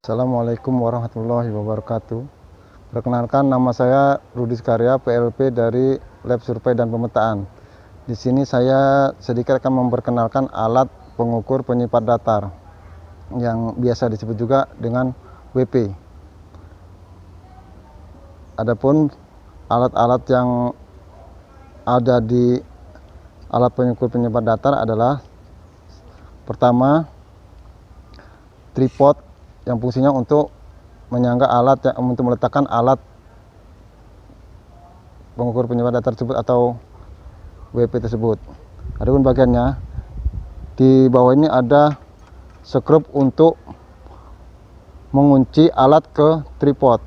Assalamualaikum warahmatullahi wabarakatuh. Perkenalkan, nama saya Rudi Skarya, PLP dari Lab Survei dan Pemetaan. Di sini saya sedikit akan memperkenalkan alat pengukur penyipat datar yang biasa disebut juga dengan WP. Adapun alat-alat yang ada di alat pengukur penyipat datar adalah pertama, tripod yang fungsinya untuk menyangga alat, untuk meletakkan alat pengukur penyipat datar tersebut atau WP tersebut. Adapun bagiannya di bawah ini ada skrup untuk mengunci alat ke tripod.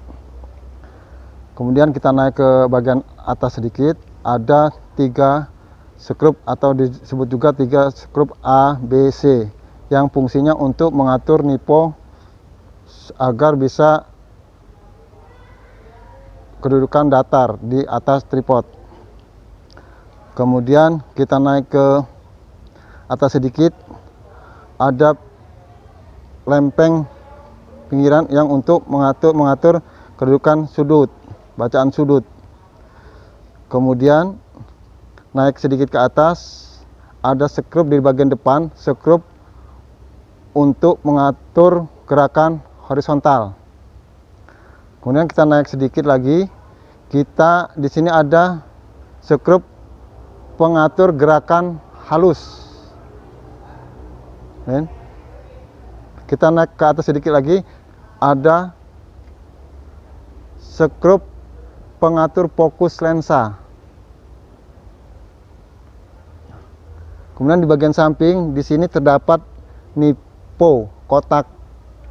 Kemudian kita naik ke bagian atas sedikit, ada 3 skrup atau disebut juga 3 skrup A, B, C yang fungsinya untuk mengatur nipo agar bisa kedudukan datar di atas tripod. Kemudian kita naik ke atas sedikit, ada lempeng pinggiran yang untuk mengatur kedudukan sudut, bacaan sudut. Kemudian naik sedikit ke atas, ada skrup di bagian depan, skrup untuk mengatur gerakan horizontal. Kemudian kita naik sedikit lagi, kita di sini ada skrup pengatur gerakan halus. Kita naik ke atas sedikit lagi, ada skrup pengatur fokus lensa. Kemudian di bagian samping di sini terdapat nipo kotak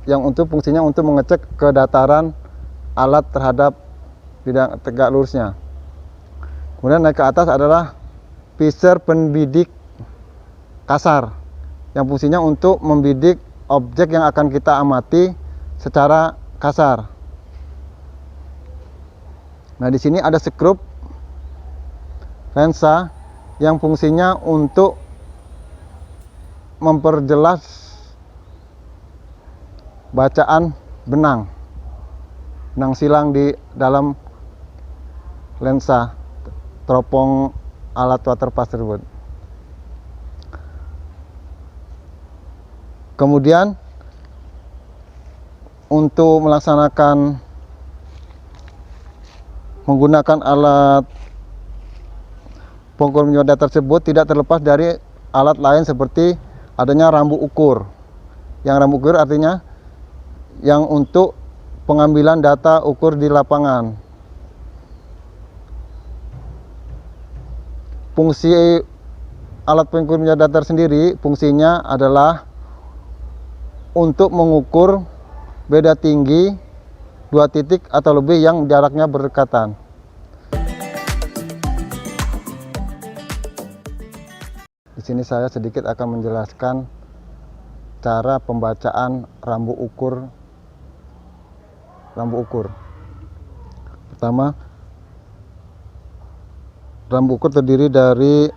yang untuk fungsinya untuk mengecek kedataran alat terhadap bidang tegak lurusnya. Kemudian naik ke atas adalah phaser pembidik kasar yang fungsinya untuk membidik objek yang akan kita amati secara kasar. Nah, di sini ada skrup lensa yang fungsinya untuk memperjelas bacaan benang silang di dalam lensa teropong alat waterpass tersebut. Kemudian untuk melaksanakan menggunakan alat pengukur penyipat datar tersebut tidak terlepas dari alat lain seperti adanya rambu ukur. Yang rambu ukur artinya yang untuk pengambilan data ukur di lapangan. Fungsi alat pengukur penyipat datar sendiri fungsinya adalah untuk mengukur beda tinggi 2 titik atau lebih yang jaraknya berdekatan. Di sini saya sedikit akan menjelaskan cara pembacaan rambu ukur. Pertama, rambu ukur terdiri dari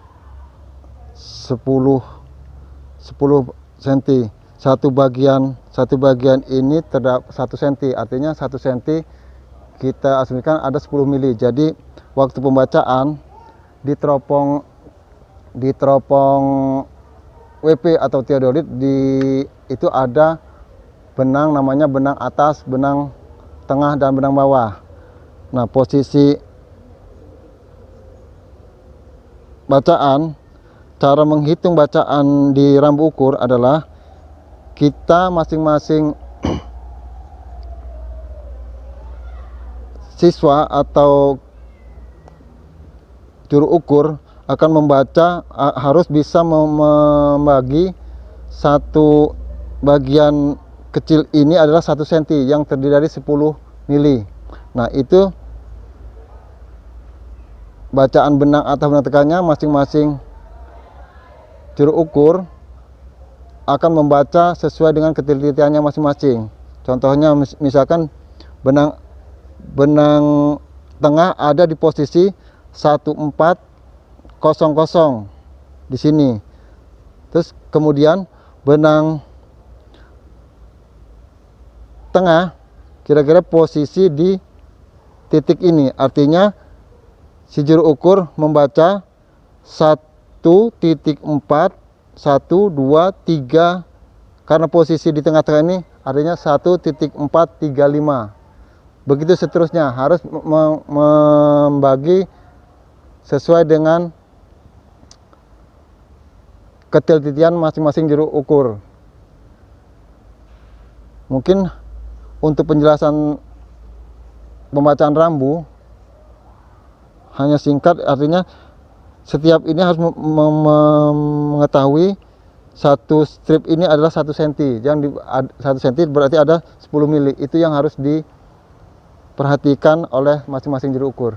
10 cm. Satu bagian ini terdapat 1 cm, artinya 1 cm kita asumsikan ada 10 mili. Jadi waktu pembacaan di teropong WP atau theodolit itu ada benang, namanya benang atas, benang tengah, dan benang bawah. Nah, posisi bacaan, cara menghitung bacaan di rambu ukur adalah kita masing-masing siswa atau juru ukur akan membaca, harus bisa membagi satu bagian kecil ini adalah 1 cm yang terdiri dari 10 mili. Nah, itu bacaan benang atas benang tengahnya masing-masing juru ukur akan membaca sesuai dengan ketelitiannya masing-masing. Contohnya misalkan benang tengah ada di posisi 1400 di sini. Terus kemudian benang tengah kira-kira posisi di titik ini, artinya si juru ukur membaca 1.4, 1, 2, 3, karena posisi di tengah-tengah ini artinya 1.435. Begitu seterusnya, harus membagi sesuai dengan ketelitian masing-masing juru ukur. Mungkin untuk penjelasan pembacaan rambu hanya singkat, artinya setiap ini harus mengetahui satu strip ini adalah 1 cm. Yang 1 cm berarti ada 10 mili. Itu yang harus diperhatikan oleh masing-masing juru ukur.